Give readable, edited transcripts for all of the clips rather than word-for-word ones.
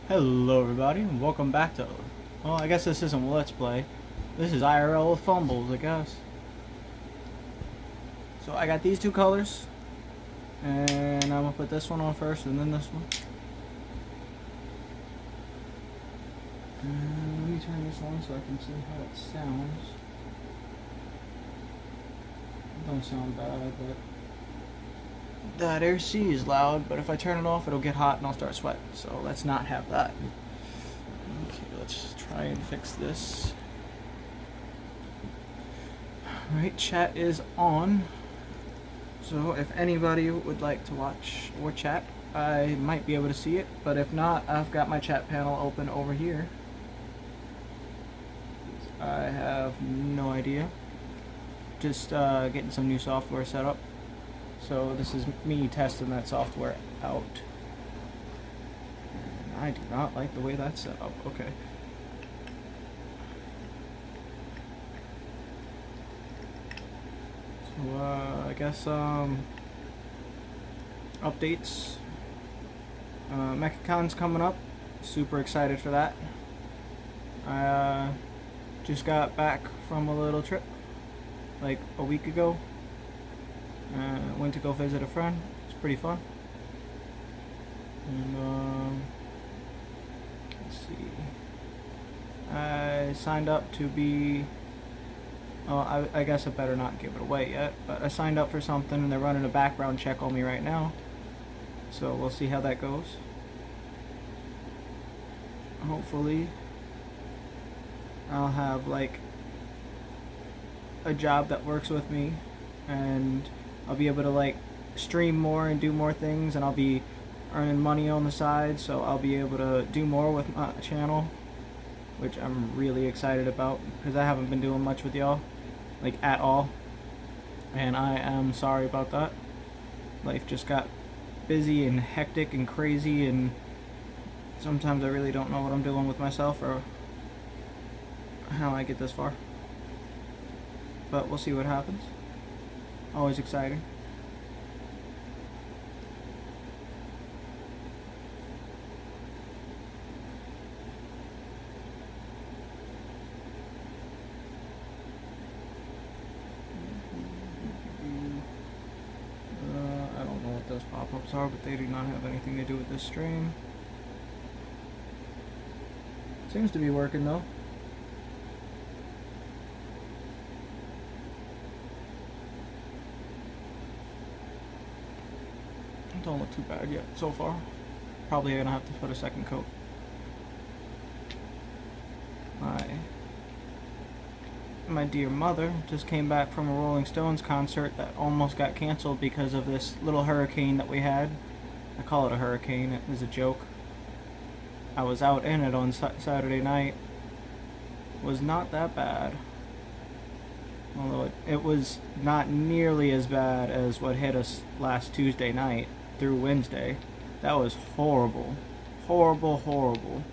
Hello everybody and welcome back to, well, I guess this isn't Let's Play. This is IRL with Fumbles, I guess. So I got these two colors, and I'm gonna put this one on first and then this one. And let me turn this on so I can see how it sounds. It don't sound bad, but that AC is loud, but if I turn it off it'll get hot and I'll start sweating, so let's not have that. Okay, let's try and fix this. Alright, chat is on. So if anybody would like to watch or chat, I might be able to see it, but if not, I've got my chat panel open over here. I have no idea. Just getting some new software set up. So this is me testing that software out. And I do not like the way that's set up. Okay. So I guess updates. MechaCon's coming up. Super excited for that. I just got back from a little trip like a week ago. Went to go visit a friend. It's pretty fun. And let's see. I signed up to be. I guess I better not give it away yet. But I signed up for something, and they're running a background check on me right now. So we'll see how that goes. Hopefully, I'll have like a job that works with me, and I'll be able to like stream more and do more things, and I'll be earning money on the side, so I'll be able to do more with my channel, which I'm really excited about because I haven't been doing much with y'all, like at all, and I am sorry about that. Life just got busy and hectic and crazy, and sometimes I really don't know what I'm doing with myself or how I get this far. But we'll see what happens. Always exciting. I don't know what those pop-ups are, but they do not have anything to do with this stream. Seems to be working though. Don't look too bad yet so far. Probably gonna have to put a second coat. My dear mother just came back from a Rolling Stones concert that almost got canceled because of this little hurricane that we had. I call it a hurricane, it was a joke. I was out in it on Saturday night. It was not that bad. Although it was not nearly as bad as what hit us last Tuesday night through Wednesday. That was horrible. Horrible, horrible.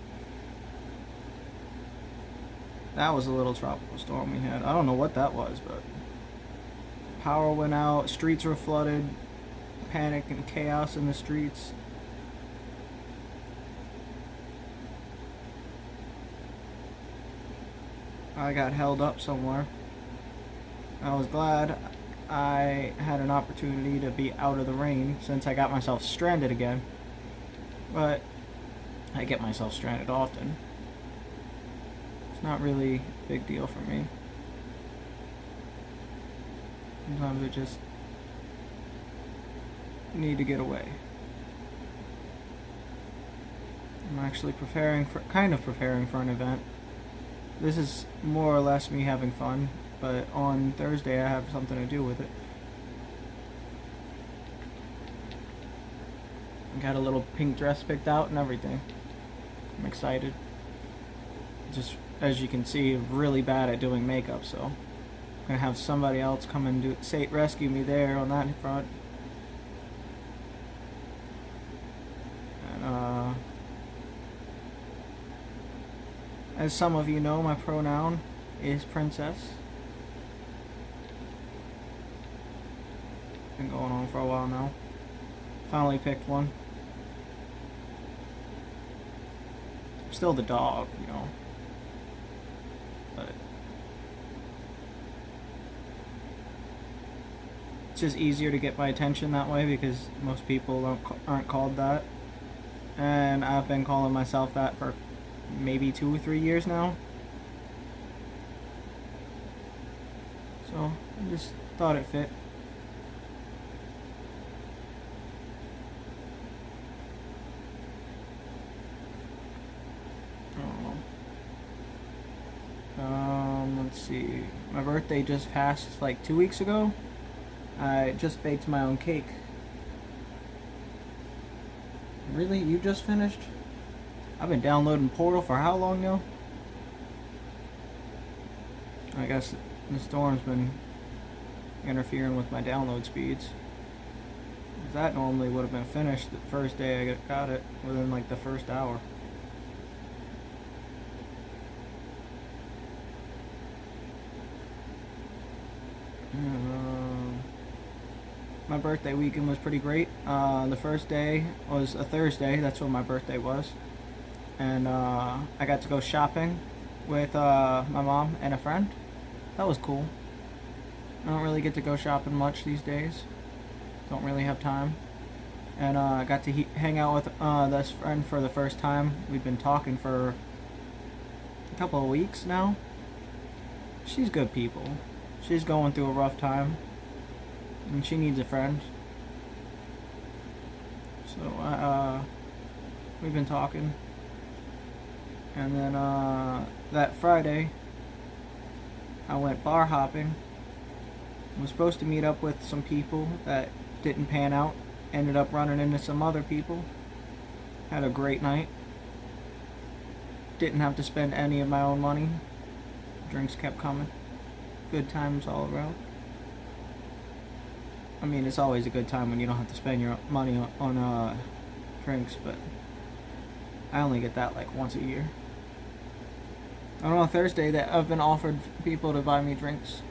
That was a little tropical storm we had. I don't know what that was, but power went out, streets were flooded, panic and chaos in the streets. I got held up somewhere. I was glad I had an opportunity to be out of the rain since I got myself stranded again. But I get myself stranded often. It's not really a big deal for me. Sometimes I just need to get away. I'm actually kind of preparing for an event. This is more or less me having fun, but on Thursday I have something to do with it. I got a little pink dress picked out and everything. I'm excited. Just, as you can see, really bad at doing makeup, so I'm gonna have somebody else come and rescue me there on that front. And as some of you know, my pronoun is princess. Been going on for a while now. Finally picked one. still the dog, you know. But it's just easier to get my attention that way because most people aren't called that. And I've been calling myself that for maybe 2 or 3 years now. So I just thought it fit. Let's see. My birthday just passed like 2 weeks ago. I just baked my own cake. Really? You just finished? I've been downloading Portal for how long now? I guess the storm's been interfering with my download speeds. That normally would have been finished the first day I got it, within like the first hour. My birthday weekend was pretty great. The first day was a Thursday, that's when my birthday was. And I got to go shopping with my mom and a friend. That was cool. I don't really get to go shopping much these days. Don't really have time. And I got to hang out with this friend for the first time. We've been talking for a couple of weeks now. She's good people. She's going through a rough time. And she needs a friend. So we've been talking. And then that Friday I went bar hopping. I was supposed to meet up with some people that didn't pan out. Ended up running into some other people. Had a great night. Didn't have to spend any of my own money. Drinks kept coming. Good times all around. I mean, it's always a good time when you don't have to spend your money on drinks, but I only get that like once a year. I don't know, Thursday that I've been offered people to buy me drinks,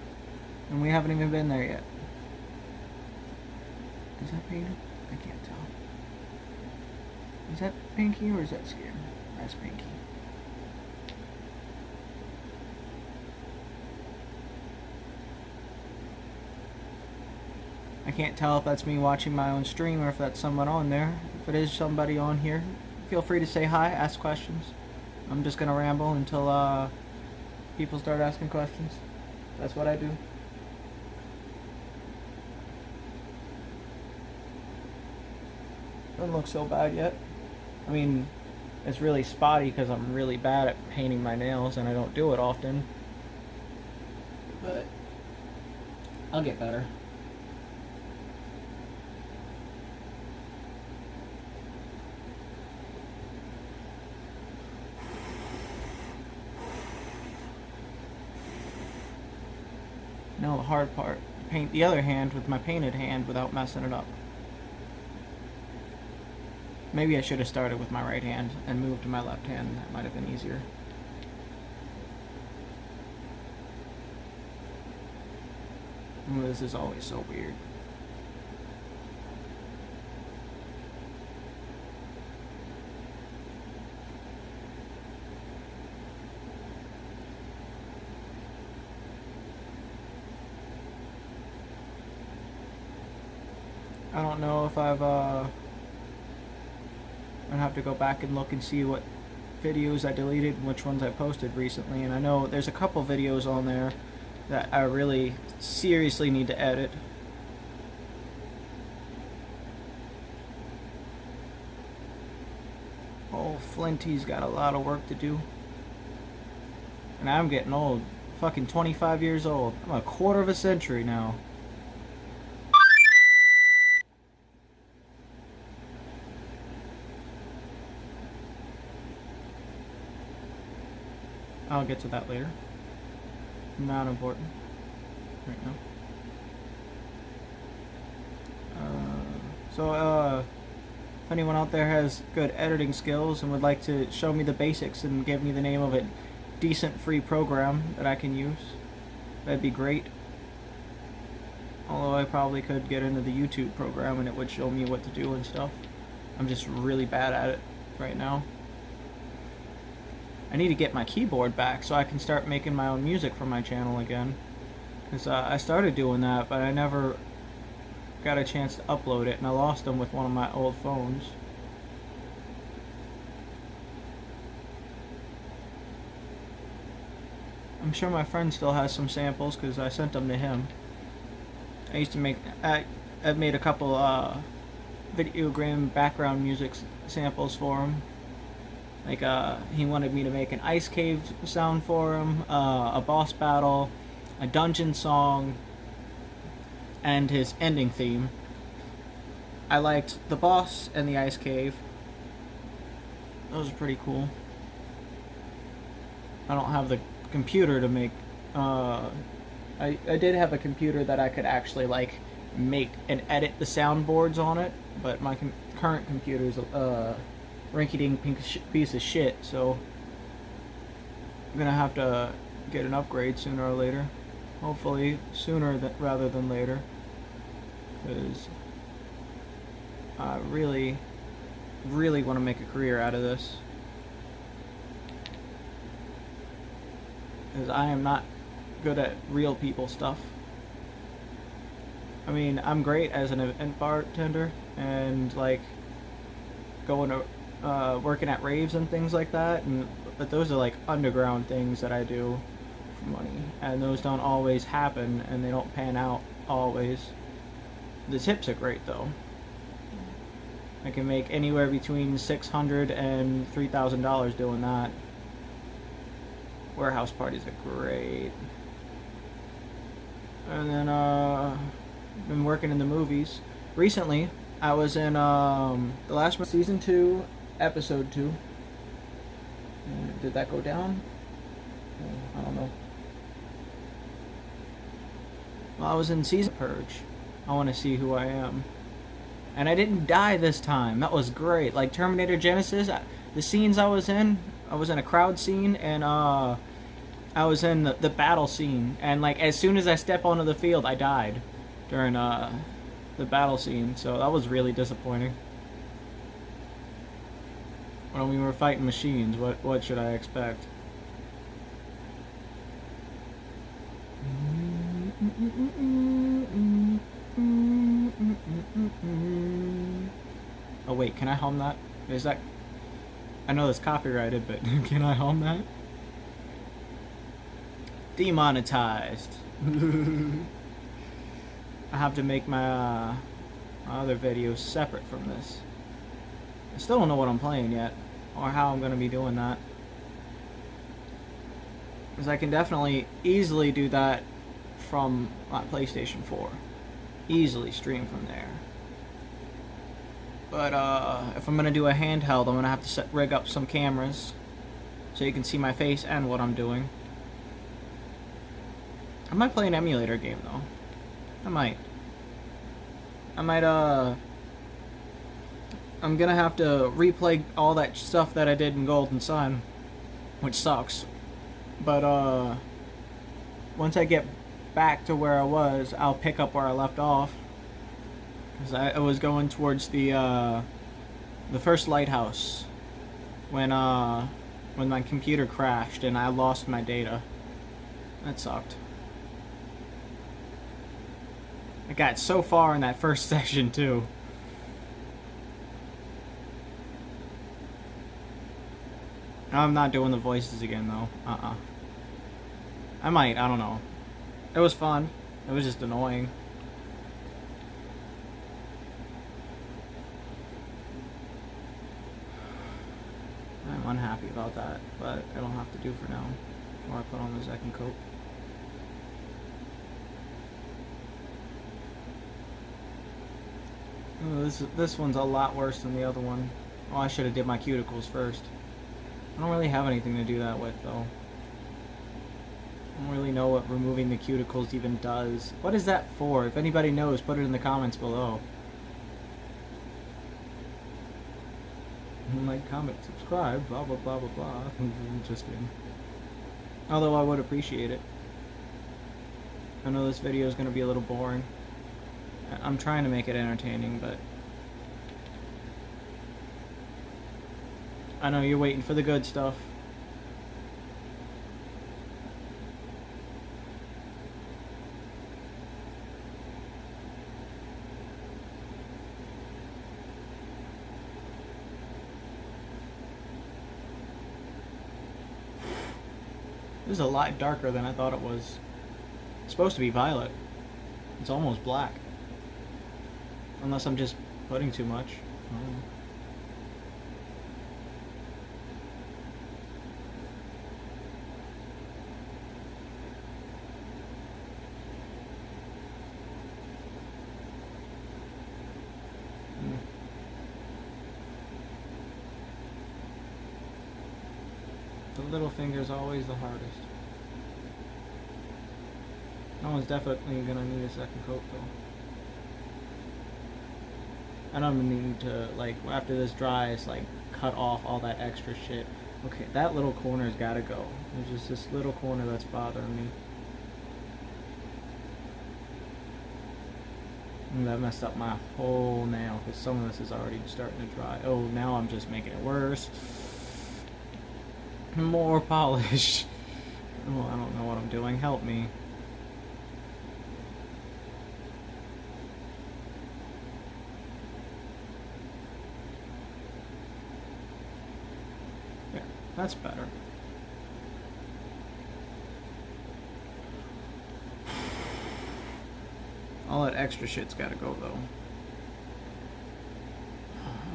and we haven't even been there yet. Is that painted? I can't tell. Is that Pinky or is that Scare? That's Pinky. I can't tell if that's me watching my own stream or if that's someone on there. If it is somebody on here, feel free to say hi, ask questions. I'm just gonna ramble until people start asking questions. That's what I do. Doesn't look so bad yet. I mean, it's really spotty because I'm really bad at painting my nails and I don't do it often. But I'll get better. Now the hard part, paint the other hand with my painted hand without messing it up. Maybe I should have started with my right hand and moved to my left hand. That might have been easier. Ooh, this is always so weird. I don't know if I've I'm gonna have to go back and look and see what videos I deleted and which ones I posted recently, and I know there's a couple videos on there that I really seriously need to edit. Oh, Flinty's got a lot of work to do. And I'm getting old. Fucking 25 years old. I'm a quarter of a century now. I'll get to that later. Not important right now. If anyone out there has good editing skills and would like to show me the basics and give me the name of a decent free program that I can use, that'd be great. Although I probably could get into the YouTube program and it would show me what to do and stuff. I'm just really bad at it right now. I need to get my keyboard back so I can start making my own music for my channel again. Because I started doing that, but I never got a chance to upload it, and I lost them with one of my old phones. I'm sure my friend still has some samples because I sent them to him. I used to make... I've made a couple video game background music samples for him. Like, he wanted me to make an ice cave sound for him, a boss battle, a dungeon song, and his ending theme. I liked the boss and the ice cave. Those are pretty cool. I don't have the computer to make... I did have a computer that I could actually, like, make and edit the soundboards on it, but my current computer's rinky-dink piece of shit, so I'm gonna have to get an upgrade sooner or later. Hopefully sooner rather than later, because I really want to make a career out of this, because I am not good at real people stuff. I mean, I'm great as an event bartender and like going to working at raves and things like that, but those are like underground things that I do for money, and those don't always happen, and they don't pan out always. The tips are great though. I can make anywhere between $600 and $3,000 doing that. Warehouse parties are great. And then been working in the movies. Recently, I was in the last one, season 2, episode 2. Did that go down? I don't know. Well, I was in season Purge. I want to see who I am. And I didn't die this time. That was great. Like Terminator Genesis, the scenes I was in a crowd scene, and I was in the battle scene. And like as soon as I step onto the field, I died during the battle scene. So that was really disappointing. When we were fighting machines, what should I expect? Oh wait, can I hum that? Is that... I know that's copyrighted, but can I hum that? Demonetized. I have to make my other videos separate from this. I still don't know what I'm playing yet, or how I'm going to be doing that. Because I can definitely easily do that from my PlayStation 4. Easily stream from there. But if I'm going to do a handheld, I'm going to have to rig up some cameras so you can see my face and what I'm doing. I might play an emulator game though. I might, I'm gonna have to replay all that stuff that I did in Golden Sun, which sucks. But once I get back to where I was, I'll pick up where I left off. Cause I was going towards the first lighthouse when my computer crashed and I lost my data. That sucked. I got so far in that first section too. I'm not doing the voices again though. I might, I don't know. It was fun. It was just annoying. I'm unhappy about that, but I don't have to do for now. Before I put on the second coat. Ooh, this one's a lot worse than the other one. Oh, I should have did my cuticles first. I don't really have anything to do that with, though. I don't really know what removing the cuticles even does. What is that for? If anybody knows, put it in the comments below. Like, comment, subscribe, blah, blah, blah, blah, blah. Just kidding. Although I would appreciate it. I know this video is going to be a little boring. I'm trying to make it entertaining, but... I know you're waiting for the good stuff. This is a lot darker than I thought it was. It's supposed to be violet. It's almost black. Unless I'm just putting too much. Oh. The little finger's always the hardest. No one's definitely gonna need a second coat though. I don't even need to, like, after this dries, like, cut off all that extra shit. Okay, that little corner's gotta go. There's just this little corner that's bothering me. And that messed up my whole nail, because some of this is already starting to dry. Oh, now I'm just making it worse. More polish. Oh, I don't know what I'm doing. Help me. Yeah, that's better. All that extra shit's gotta go though.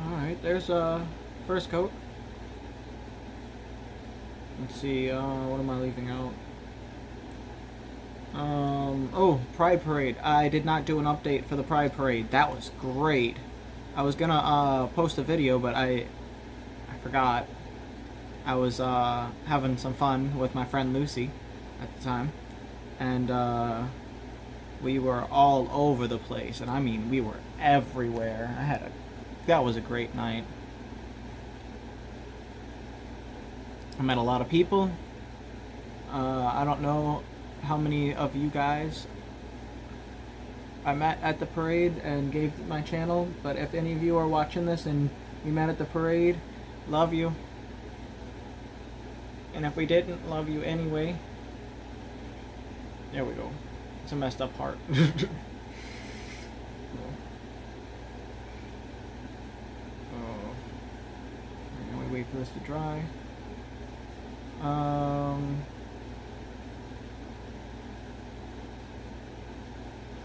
Alright, there's first coat. Let's see, what am I leaving out? Oh, Pride Parade. I did not do an update for the Pride Parade. That was great. I was gonna post a video, but I forgot. I was having some fun with my friend Lucy at the time, and we were all over the place, and I mean we were everywhere. That was a great night. I met a lot of people. I don't know how many of you guys I met at the parade and gave my channel, but if any of you are watching this and we met at the parade, love you. And if we didn't, love you anyway. There we go. It's a messed up heart. We wait for this to dry.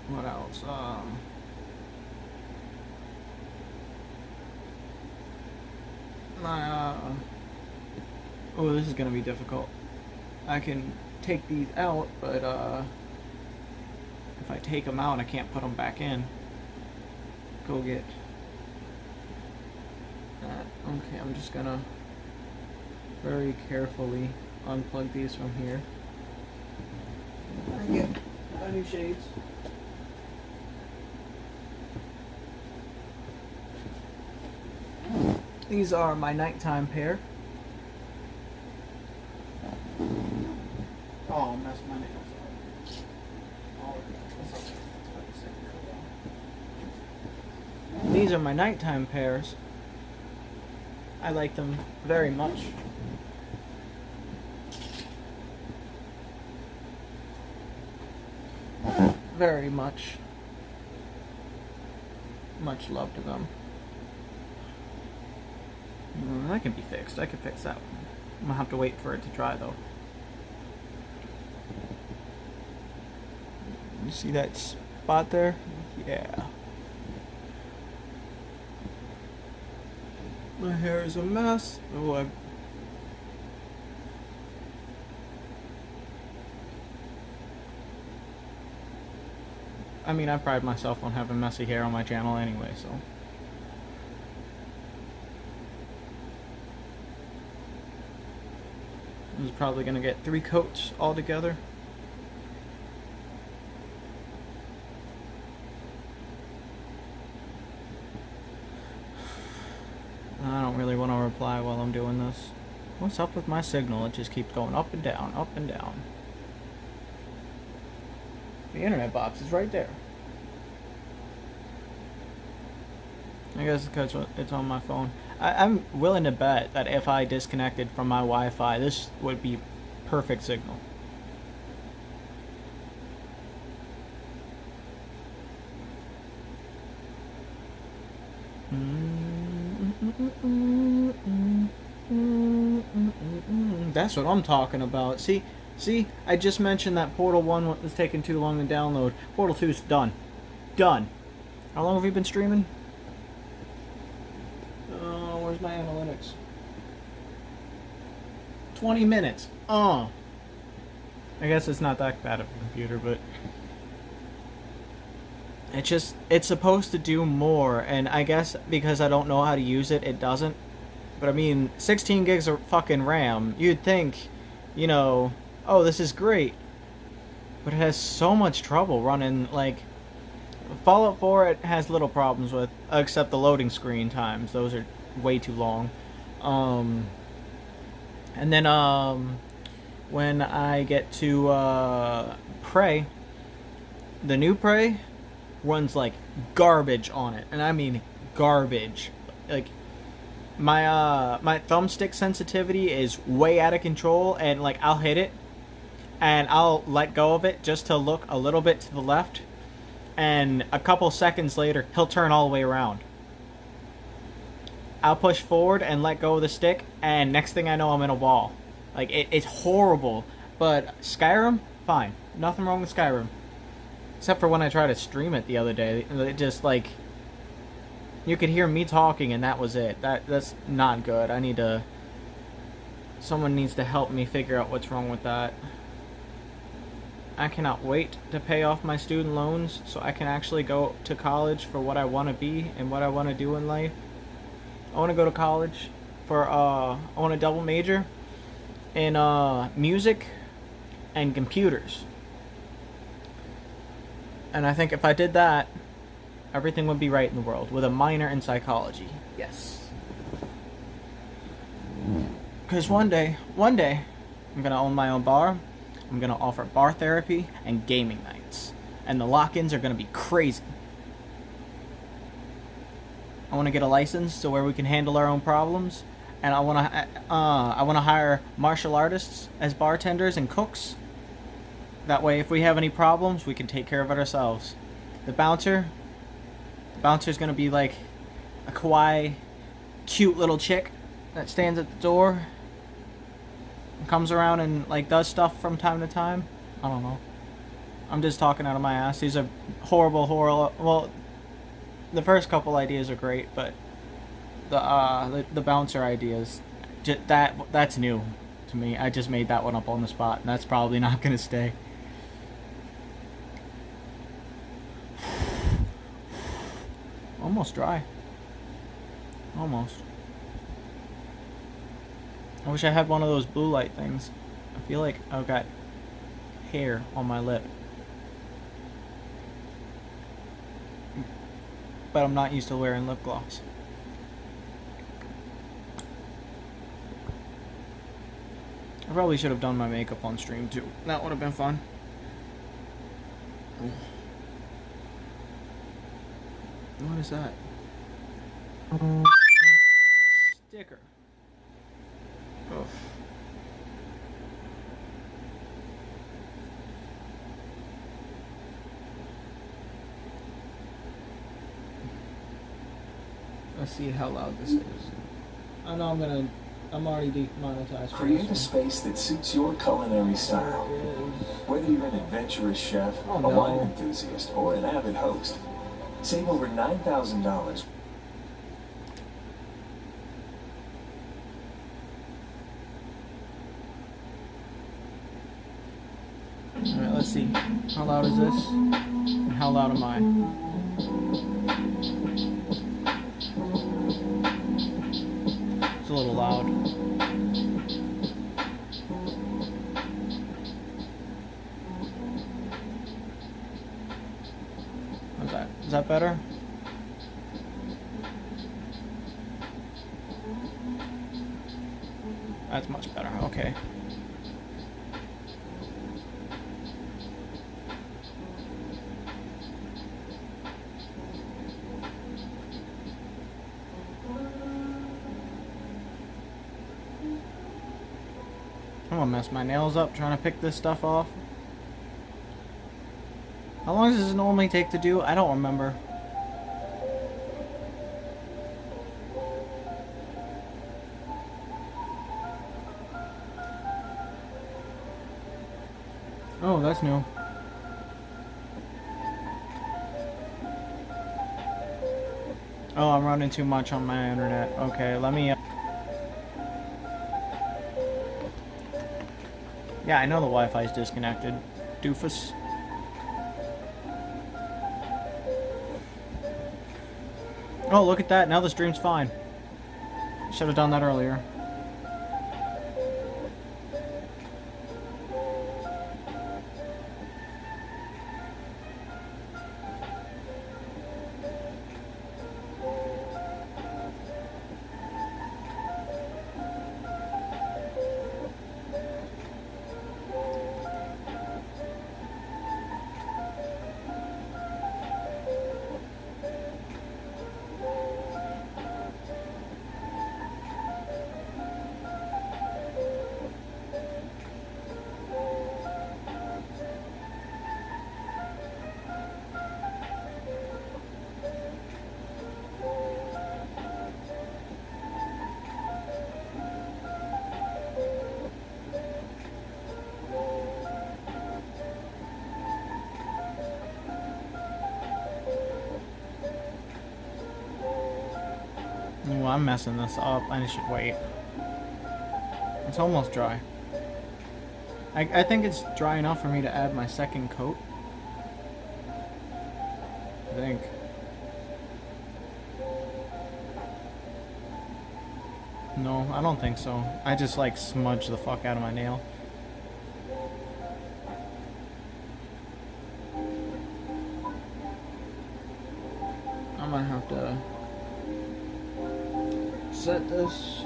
What else? Oh, this is gonna be difficult. I can take these out, but if I take them out, I can't put them back in. Go get that. Okay, I'm just gonna very carefully unplug these from here. And get my new shades. These are my nighttime pair. Oh, I messed my nails up. These are my nighttime pairs. I like them very much. Very much. Much love to them. That can be fixed. I can fix that one. I'm gonna have to wait for it to dry though. You see that spot there? Yeah. My hair is a mess. Oh, I mean, I pride myself on having messy hair on my channel anyway, so. This is probably gonna get 3 coats all together. I don't really want to reply while I'm doing this. What's up with my signal? It just keeps going up and down, up and down. The internet box is right there. I guess because it's on my phone. I'm willing to bet that if I disconnected from my Wi-Fi, this would be perfect signal. That's what I'm talking about. See, See, I just mentioned that Portal 1 was taking too long to download. Portal 2's done. Done. How long have you been streaming? Where's my analytics? 20 minutes. I guess it's not that bad of a computer, but it's supposed to do more, and I guess because I don't know how to use it, it doesn't. But I mean, 16 gigs of fucking RAM, you'd think, you know, oh, this is great. But it has so much trouble running, like, Fallout 4 it has little problems with, except the loading screen times. Those are way too long. And then, when I get to, Prey, the new Prey runs like garbage on it. And I mean garbage. Like, my thumbstick sensitivity is way out of control, and like I'll hit it and I'll let go of it just to look a little bit to the left, and a couple seconds later he'll turn all the way around. I'll push forward and let go of the stick, and next thing I know I'm in a wall. Like it's horrible. But Skyrim, fine, nothing wrong with Skyrim, except for when I tried to stream it the other day. It just like, you could hear me talking and that was it. That's not good. Someone needs to help me figure out what's wrong with that. I cannot wait to pay off my student loans so I can actually go to college for what I want to be and what I want to do in life. I want to go to college for, I want to double major in music and computers. And I think if I did that, everything would be right in the world, with a minor in psychology. Yes. Because one day, I'm going to own my own bar. I'm going to offer bar therapy and gaming nights. And the lock-ins are going to be crazy. I want to get a license so where we can handle our own problems. And I want to hire martial artists as bartenders and cooks. That way, if we have any problems, we can take care of it ourselves. The bouncer's gonna be like a kawaii, cute little chick that stands at the door and comes around and like does stuff from time to time. I don't know. I'm just talking out of my ass. These are horrible. Well, the first couple ideas are great, but the bouncer ideas, that's new to me. I just made that one up on the spot, and that's probably not gonna stay. Almost dry. Almost. I wish I had one of those blue light things. I feel like I've got hair on my lip. But I'm not used to wearing lip gloss. I probably should have done my makeup on stream too. That would have been fun. What is that? Sticker. Ugh. Let's see how loud this is. I know I'm already demonetized. Create a space that suits your culinary style. Whether you're an adventurous chef, a wine enthusiast, or an avid host, save over $9,000. Alright, let's see. How loud is this? And how loud am I? It's a little loud. How's that? Is that better? That's much better. Okay. I'm gonna mess my nails up trying to pick this stuff off. How long does this normally take to do? I don't remember. Oh, that's new. Oh, I'm running too much on my internet. Okay, let me... Yeah, I know the Wi-Fi's disconnected. Doofus. Oh, look at that. Now the stream's fine. Should have done that earlier. Ooh, I'm messing this up. I should wait. It's almost dry. I think it's dry enough for me to add my second coat. I think. No, I don't think so. I just like smudge the fuck out of my nail. I'm gonna have to set this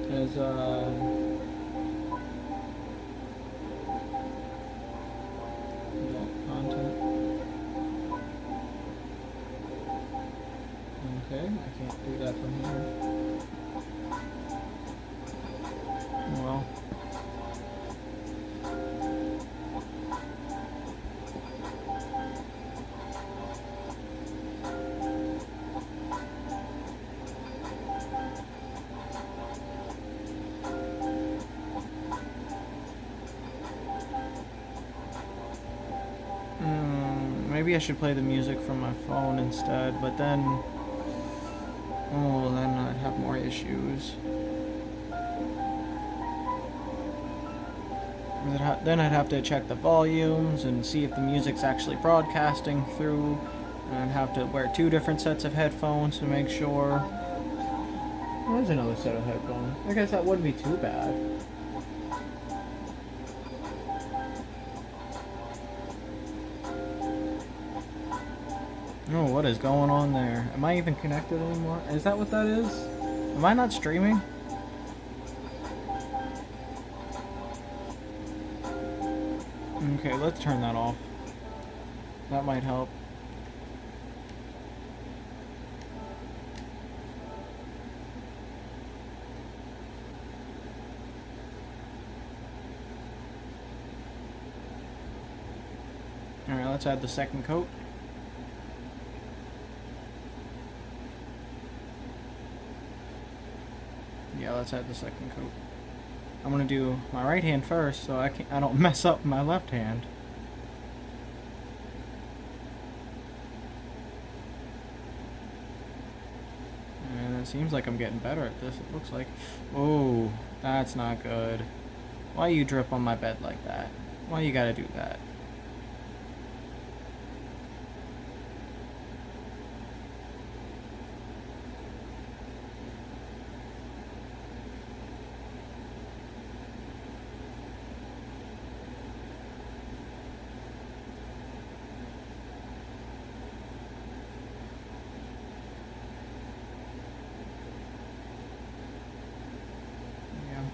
as content. Okay, I can't do that from here. Well. Maybe I should play the music from my phone instead, but then... Oh, then I'd have more issues. Then I'd have to check the volumes and see if the music's actually broadcasting through. And I'd have to wear 2 different sets of headphones to make sure. There's another set of headphones. I guess that wouldn't be too bad. Oh, what is going on there? Am I even connected anymore? Is that what that is? Am I not streaming? Okay, let's turn that off. That might help. Alright, let's add the second coat. Yeah, let's add the second coat. I'm gonna do my right hand first so I don't mess up my left hand. And it seems like I'm getting better at this, it looks like. Oh, that's not good. Why you drip on my bed like that? Why you gotta do that?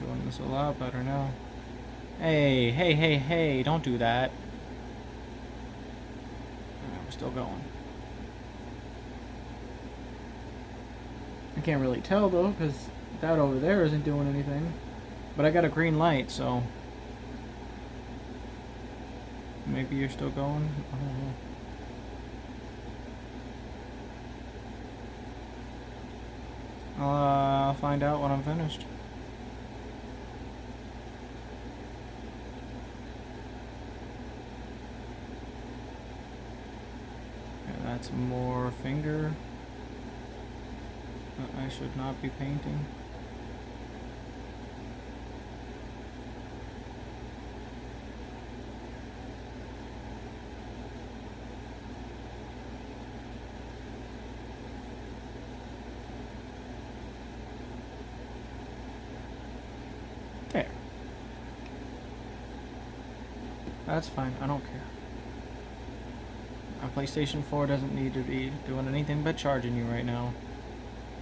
Doing this a lot better now. Hey, don't do that. Alright, we're still going. I can't really tell though, because that over there isn't doing anything. But I got a green light, so... Maybe you're still going? I don't know. I'll find out when I'm finished. that's more finger that I should not be painting. There. That's fine, I don't care. My PlayStation 4 doesn't need to be doing anything but charging you right now.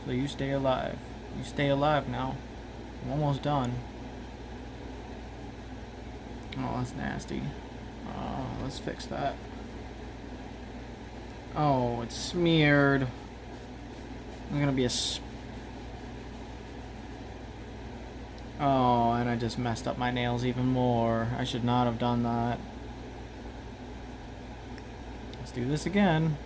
So you stay alive. You stay alive now. I'm almost done. Oh, that's nasty. Let's fix that. Oh, it's smeared. There's gonna be a oh, and I just messed up my nails even more. I should not have done that. Let's do this again.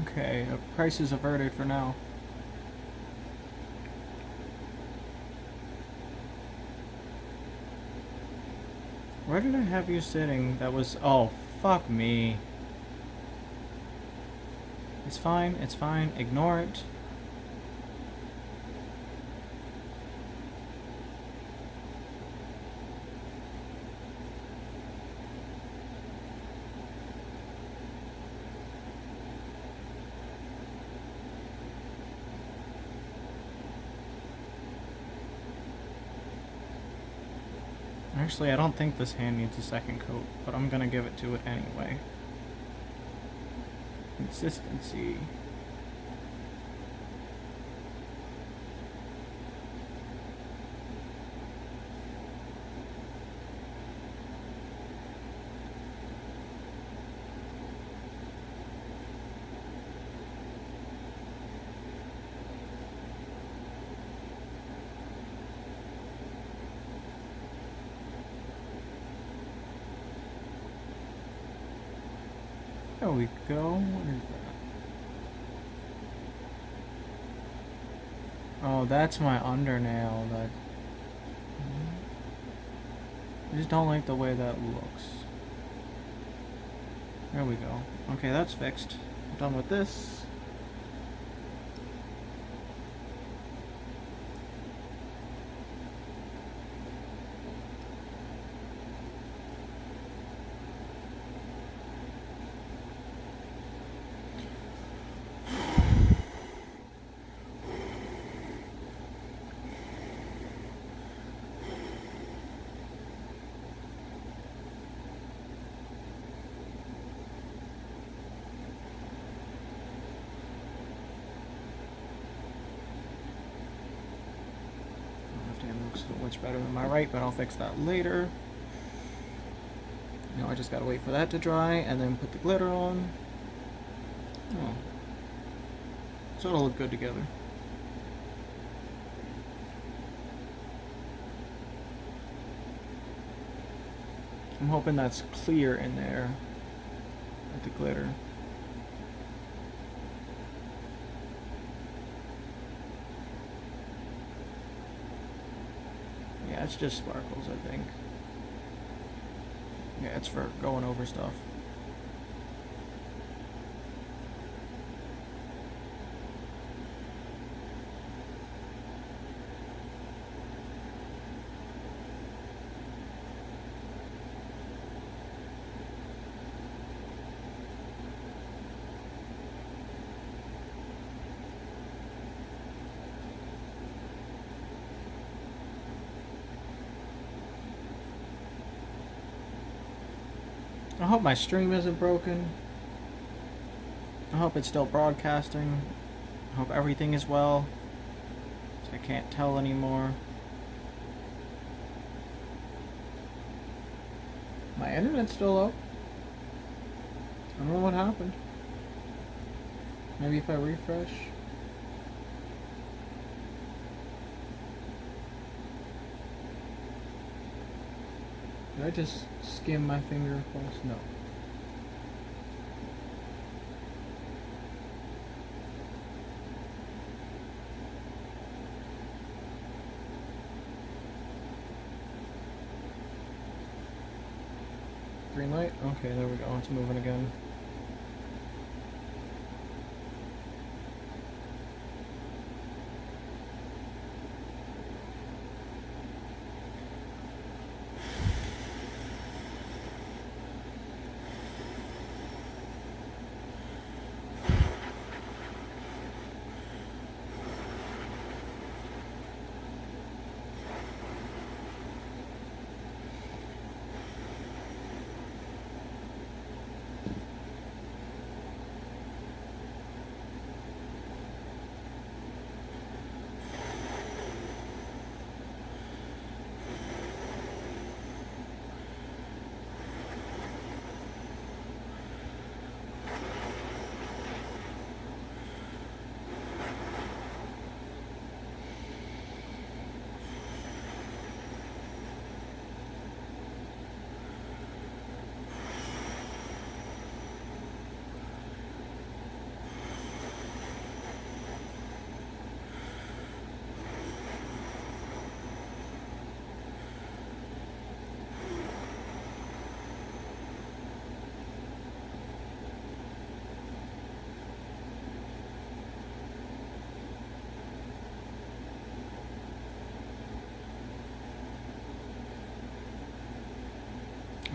Okay, crisis averted for now. Where did I have you sitting? That was... oh, fuck me. It's fine, it's fine. Ignore it. Actually, I don't think this hand needs a second coat, but I'm gonna give it to it anyway. Consistency. There we go. What is that? Oh, that's my undernail. That I just don't like the way that looks. There we go. Okay, that's fixed. I'm done with this. Looks much better than my right, but I'll fix that later. Now I just gotta wait for that to dry and then put the glitter on. Oh. So it'll look good together. I'm hoping that's clear in there with the glitter. Yeah, it's just sparkles, I think. Yeah, it's for going over stuff. I hope my stream isn't broken. I hope it's still broadcasting. I hope everything is well. I can't tell anymore. My internet's still up. I don't know what happened. Maybe if I refresh. Did I just skim my finger across? No. Green light? Okay, there we go. It's moving again.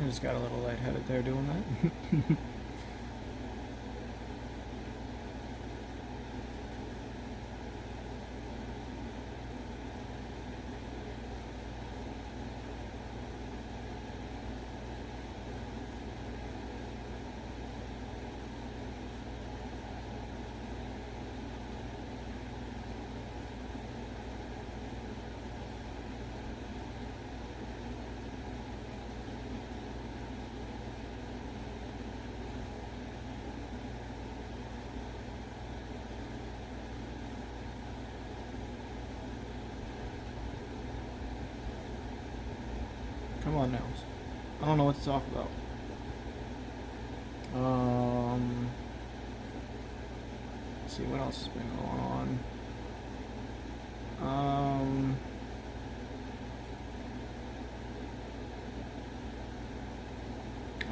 I just got a little lightheaded there doing that. Come on now. I don't know what to talk about. Let's see what else has been going on. I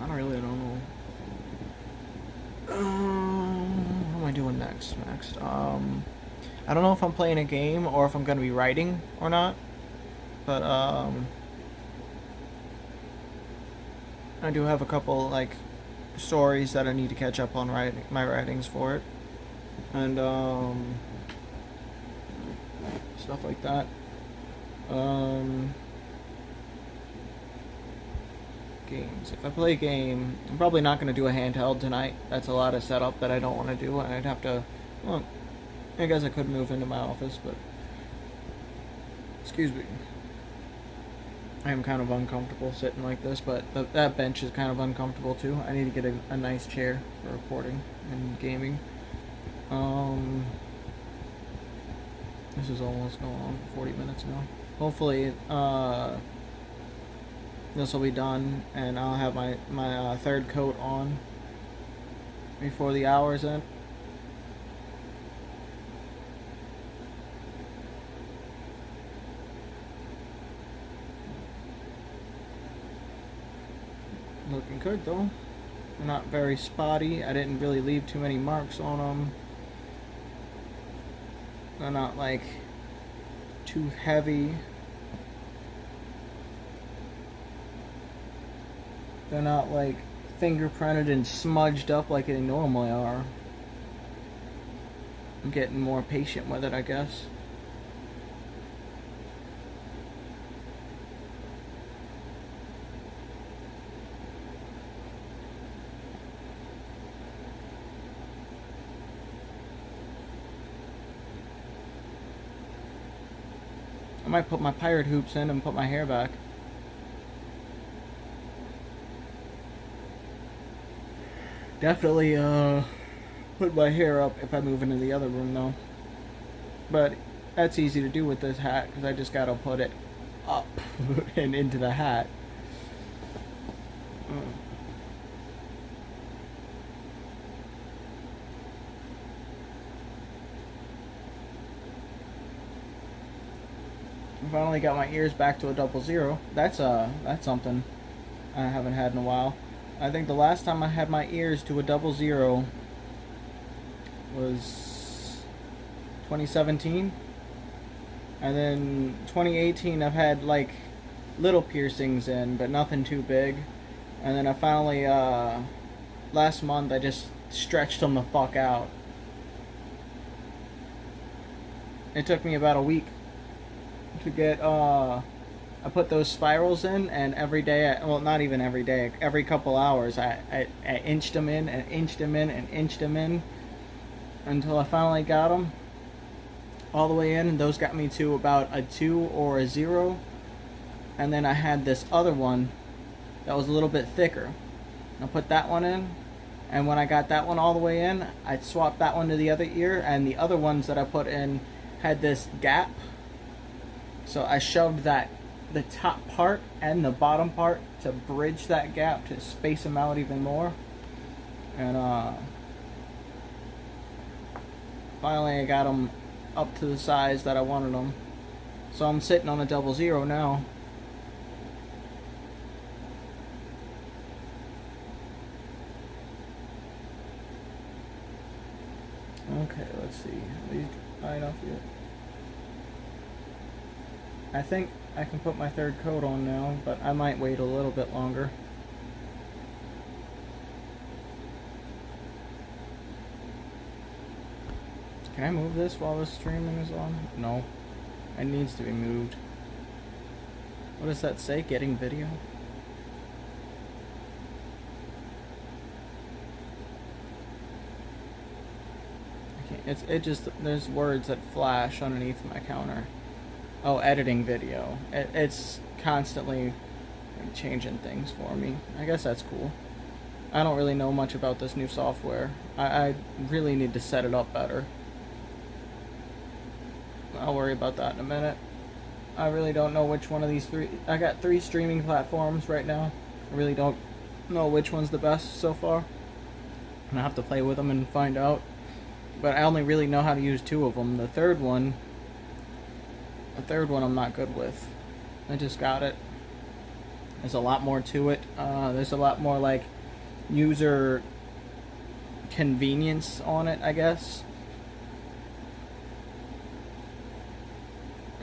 don't know. What am I doing next? I don't know if I'm playing a game or if I'm gonna be writing or not, but I do have a couple like stories that I need to catch up on my writings for it, and stuff like that. Games. If I play a game, I'm probably not going to do a handheld tonight. That's a lot of setup that I don't want to do, and I'd have to. Well, I guess I could move into my office, but excuse me. I am kind of uncomfortable sitting like this, but that bench is kind of uncomfortable too. I need to get a nice chair for recording and gaming. This is almost going on for 40 minutes now. Hopefully, this will be done, and I'll have my third coat on before the hour's end. Looking good though. They're not very spotty. I didn't really leave too many marks on them. They're not like too heavy. They're not like fingerprinted and smudged up like they normally are. I'm getting more patient with it, I guess. I might put my pirate hoops in and put my hair back. Definitely put my hair up if I move into the other room though. But that's easy to do with this hat because I just gotta put it up and into the hat. I finally got my ears back to a 00. That's something I haven't had in a while. I think the last time I had my ears to a 00 was 2017. And then 2018 I've had like little piercings in, but nothing too big. And then I finally, last month I just stretched them the fuck out. It took me about a week to get, I put those spirals in, and every day, well, not even every day, every couple hours, I inched them in, and inched them in, and inched them in, until I finally got them all the way in, and those got me to about a 2 or a 0, and then I had this other one that was a little bit thicker. I put that one in, and when I got that one all the way in, I swapped that one to the other ear, and the other ones that I put in had this gap, so I shoved the top part and the bottom part to bridge that gap to space them out even more. And finally I got them up to the size that I wanted them. So I'm sitting on a 00 now. Okay, let's see. Are these dry enough yet? I think I can put my third coat on now, but I might wait a little bit longer. Can I move this while the streaming is on? No. It needs to be moved. What does that say? Getting video? I can't, it just, there's words that flash underneath my counter. Oh, editing video. It's constantly changing things for me. I guess that's cool. I don't really know much about this new software. I really need to set it up better. I'll worry about that in a minute. I really don't know which one of these three. I got 3 streaming platforms right now. I really don't know which one's the best so far. And I have to play with them and find out. But I only really know how to use 2 of them. The third one I'm not good with. I just got it. There's a lot more to it. There's a lot more like user convenience on it, I guess.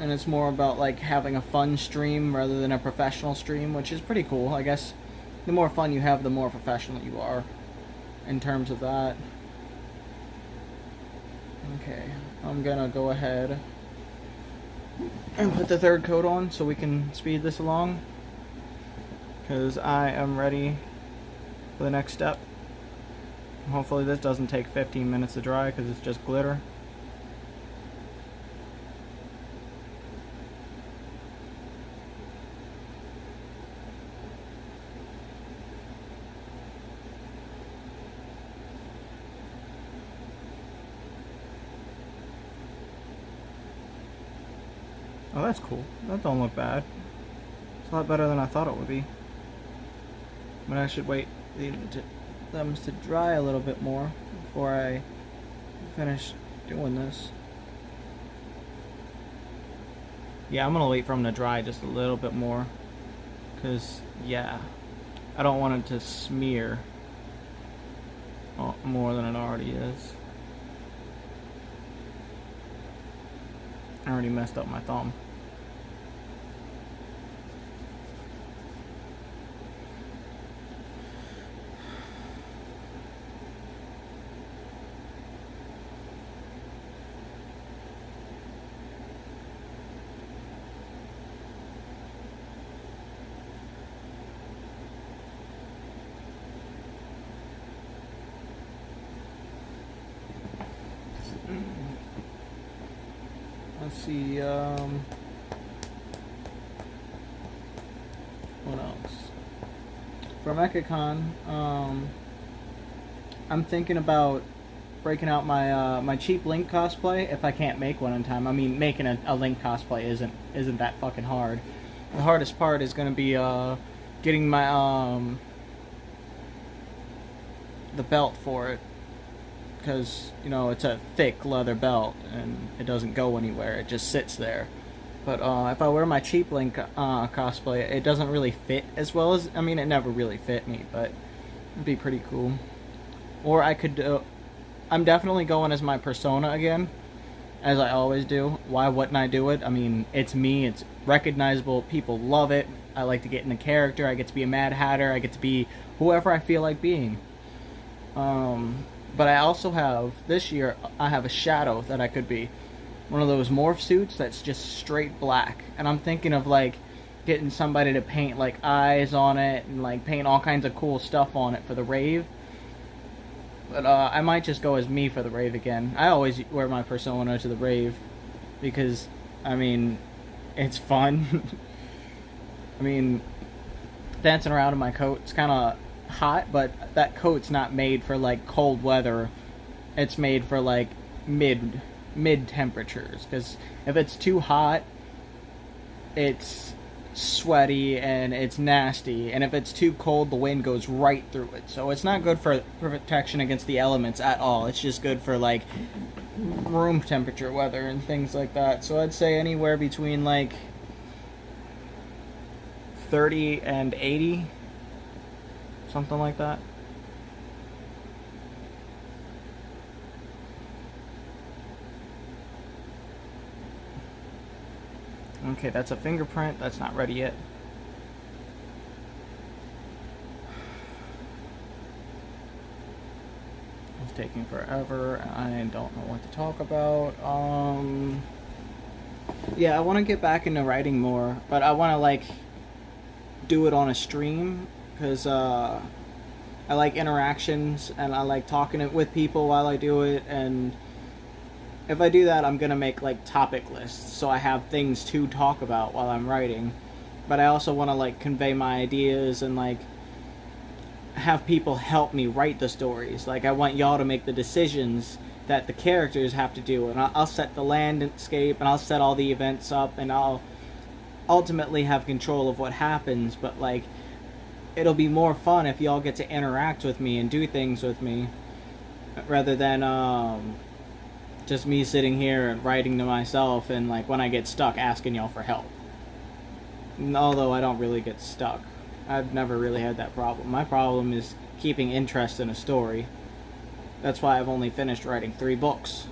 And it's more about like having a fun stream rather than a professional stream, which is pretty cool. I guess the more fun you have, the more professional you are in terms of that. Okay, I'm gonna go ahead and put the third coat on so we can speed this along, because I am ready for the next step. Hopefully this doesn't take 15 minutes to dry because it's just glitter. Oh, that's cool. That don't look bad. It's a lot better than I thought it would be. But I should wait them to dry a little bit more before I finish doing this. Yeah, I'm gonna wait for them to dry just a little bit more, because yeah, I don't want it to smear more than it already is. I already messed up my thumb. Let's see, for MechaCon, I'm thinking about breaking out my my cheap Link cosplay if I can't make one in time. I mean, making a Link cosplay isn't that fucking hard. The hardest part is gonna be getting my the belt for it, because you know it's a thick leather belt and it doesn't go anywhere. It just sits there. But if I wear my cheap Link cosplay, it doesn't really fit as well as, I mean, it never really fit me, but it'd be pretty cool. Or I could I'm definitely going as my persona again, as I always do. Why wouldn't I do it? I mean, it's me, it's recognizable, people love it. I like to get in the character, I get to be a Mad Hatter, I get to be whoever I feel like being. But I also have, this year, I have a Shadow that I could be. One of those morph suits that's just straight black. And I'm thinking of, like, getting somebody to paint, like, eyes on it and, like, paint all kinds of cool stuff on it for the rave. But I might just go as me for the rave again. I always wear my persona to the rave because, I mean, it's fun. I mean, dancing around in my coat, it's kind of hot, but that coat's not made for, like, cold weather. It's made for, like, mid temperatures, because if it's too hot, it's sweaty and it's nasty, and if it's too cold, the wind goes right through it. So it's not good for protection against the elements at all. It's just good for, like, room temperature weather and things like that. So I'd say anywhere between, like, 30 and 80, something like that. Okay, that's a fingerprint. That's not ready yet. It's taking forever. I don't know what to talk about. Yeah, I want to get back into writing more, but I want to, like, do it on a stream, because I like interactions and I like talking it with people while I do it. And if I do that, I'm gonna make, like, topic lists, so I have things to talk about while I'm writing. But I also want to, like, convey my ideas and, like, have people help me write the stories. Like, I want y'all to make the decisions that the characters have to do, and I'll set the landscape and I'll set all the events up, and I'll ultimately have control of what happens. But, like, it'll be more fun if y'all get to interact with me and do things with me, rather than just me sitting here and writing to myself, and, like, when I get stuck, asking y'all for help. Although I don't really get stuck. I've never really had that problem. My problem is keeping interest in a story. That's why I've only finished writing 3 books.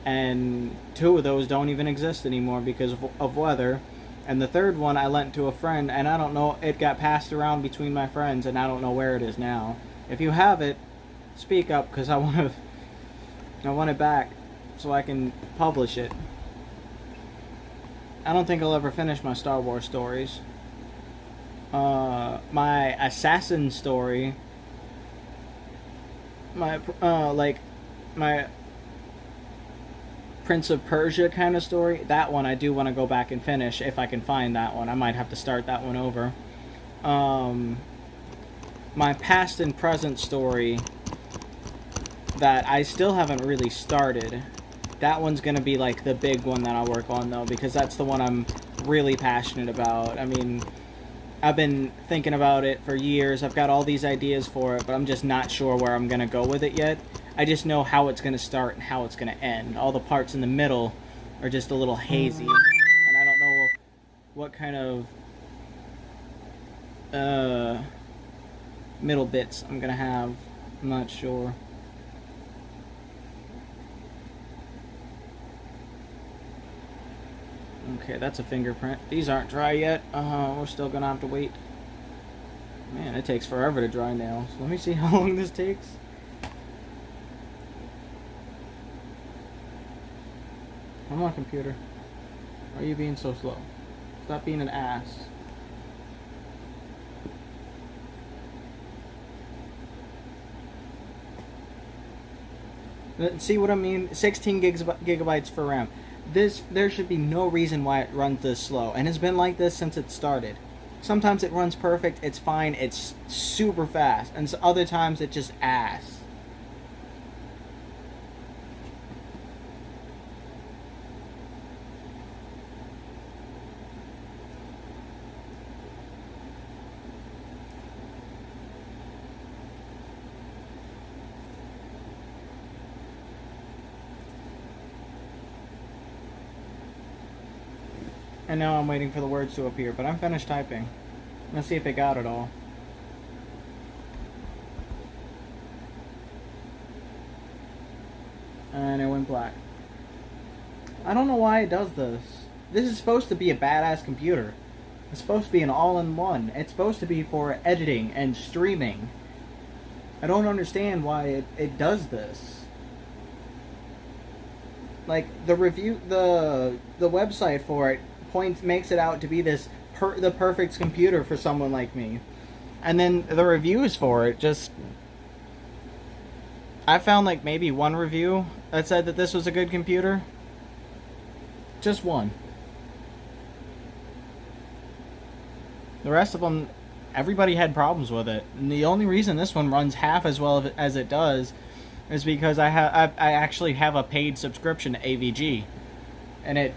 And 2 of those don't even exist anymore because of weather. And the 3rd one I lent to a friend, and I don't know, it got passed around between my friends, and I don't know where it is now. If you have it, speak up, because I want it back so I can publish it. I don't think I'll ever finish my Star Wars stories. My assassin story, my Prince of Persia kind of story, that one I do want to go back and finish if I can find that one. I might have to start that one over. My past and present story that I still haven't really started, that one's going to be, like, the big one that I'll work on, though, because that's the one I'm really passionate about. I mean, I've been thinking about it for years. I've got all these ideas for it, but I'm just not sure where I'm going to go with it yet. I just know how it's going to start and how it's going to end. All the parts in the middle are just a little hazy, and I don't know what kind of middle bits I'm going to have. I'm not sure. Okay, that's a fingerprint. These aren't dry yet. We're still gonna have to wait. Man, it takes forever to dry nails. Let me see how long this takes. Come on, computer. Why are you being so slow? Stop being an ass. See what I mean? 16 gigabytes for RAM. There should be no reason why it runs this slow, and it's been like this since it started. Sometimes it runs perfect, it's fine, it's super fast, and so other times it just ass. And now I'm waiting for the words to appear, but I'm finished typing. Let's see if it got it all. And it went black. I don't know why it does this. This is supposed to be a badass computer. It's supposed to be an all-in-one. It's supposed to be for editing and streaming. I don't understand why it does this. Like, the review, the website for it makes it out to be this the perfect computer for someone like me, and then the reviews for it just, I found like maybe one review that said that this was a good computer. Just one. The rest of them, everybody had problems with it, and the only reason this one runs half as well as it does is because I actually have a paid subscription to AVG, and it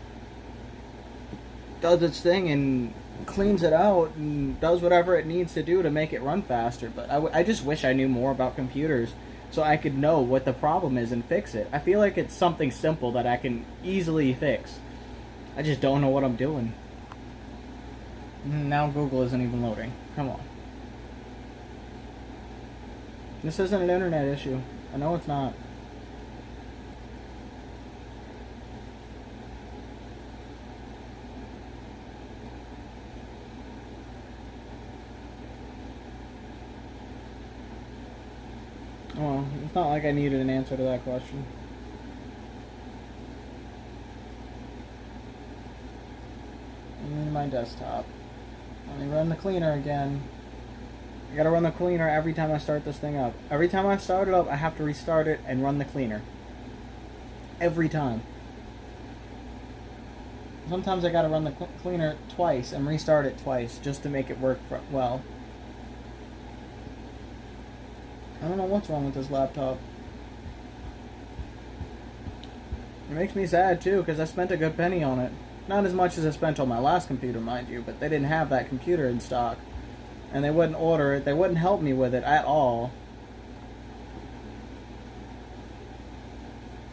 does its thing and cleans it out and does whatever it needs to do to make it run faster. But I just wish I knew more about computers so I could know what the problem is and fix it. I feel like it's something simple that I can easily fix. I just don't know what I'm doing. Now Google isn't even loading. Come on. This isn't an internet issue. I know it's not. Well, it's not like I needed an answer to that question. And my desktop. Let me run the cleaner again. I gotta run the cleaner every time I start this thing up. Every time I start it up, I have to restart it and run the cleaner. Every time. Sometimes I gotta run the cleaner twice and restart it twice just to make it work well. I don't know what's wrong with this laptop. It makes me sad too, because I spent a good penny on it. Not as much as I spent on my last computer, mind you, but they didn't have that computer in stock. And they wouldn't order it, they wouldn't help me with it at all.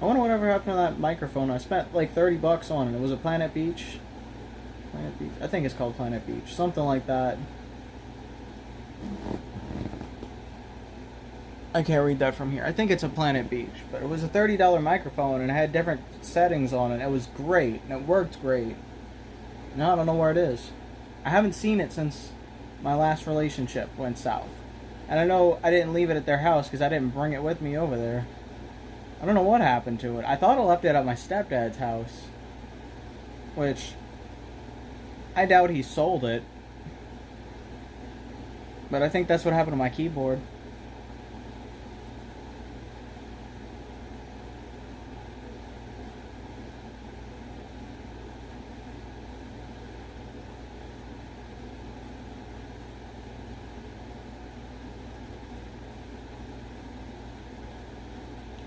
I wonder whatever happened to that microphone. I spent like $30 on it. It was a Planet Beach. Planet Beach. I think it's called Planet Beach. Something like that. I can't read that from here. I think it's a Planet Beach, but it was a $30 microphone and it had different settings on it. It was great and it worked great. Now I don't know where it is. I haven't seen it since my last relationship went south. And I know I didn't leave it at their house because I didn't bring it with me over there. I don't know what happened to it. I thought I left it at my stepdad's house, which I doubt he sold it. But I think that's what happened to my keyboard.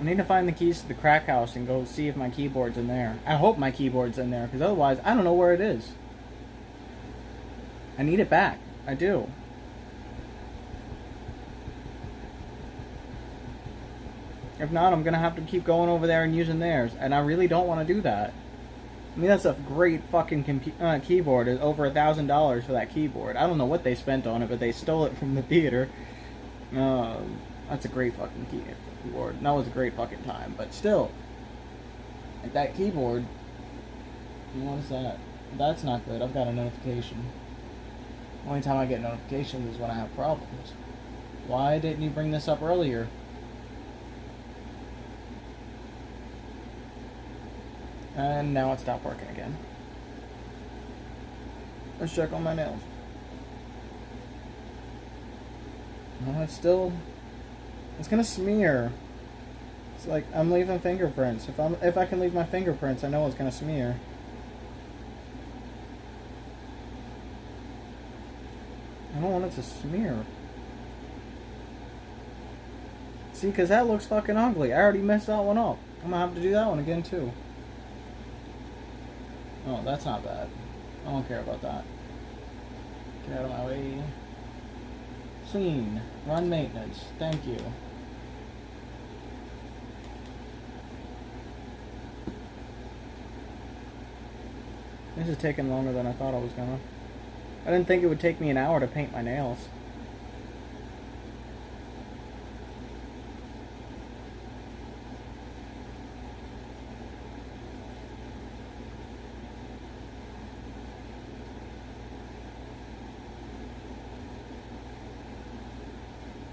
I need to find the keys to the crack house and go see if my keyboard's in there. I hope my keyboard's in there, because otherwise I don't know where it is. I need it back. I do. If not, I'm going to have to keep going over there and using theirs, and I really don't want to do that. I mean, that's a great fucking keyboard. It's over $1,000 for that keyboard. I don't know what they spent on it, but they stole it from the theater. That's a great fucking keyboard. That was a great fucking time, but still, like that keyboard. What is that? That's not good. I've got a notification. Only time I get notifications is when I have problems. Why didn't you bring this up earlier? And now it stopped working again. Let's check on my nails. No, it's still. It's gonna smear. It's like I'm leaving fingerprints. If I can leave my fingerprints, I know it's gonna smear. I don't want it to smear. See, because that looks fucking ugly. I already messed that one up. I'm gonna have to do that one again, too. Oh, that's not bad. I don't care about that. Get out of my way. Clean. Run maintenance. Thank you. This is taking longer than I thought it was gonna. I didn't think it would take me an hour to paint my nails.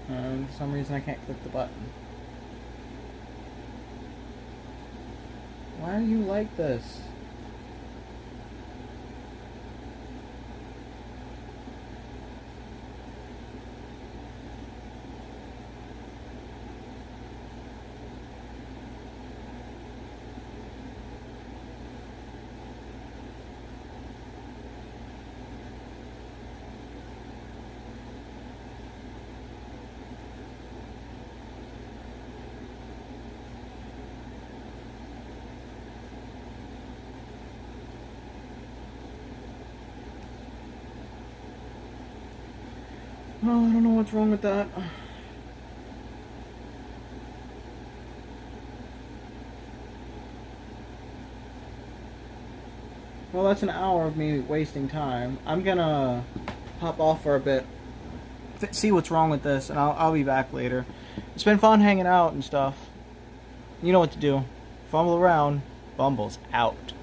And for some reason I can't click the button. Why are you like this? Oh, I don't know what's wrong with that. Well, that's an hour of me wasting time. I'm gonna hop off for a bit, see what's wrong with this, and I'll be back later. It's been fun hanging out and stuff. You know what to do. Fumble around. Bumble's out.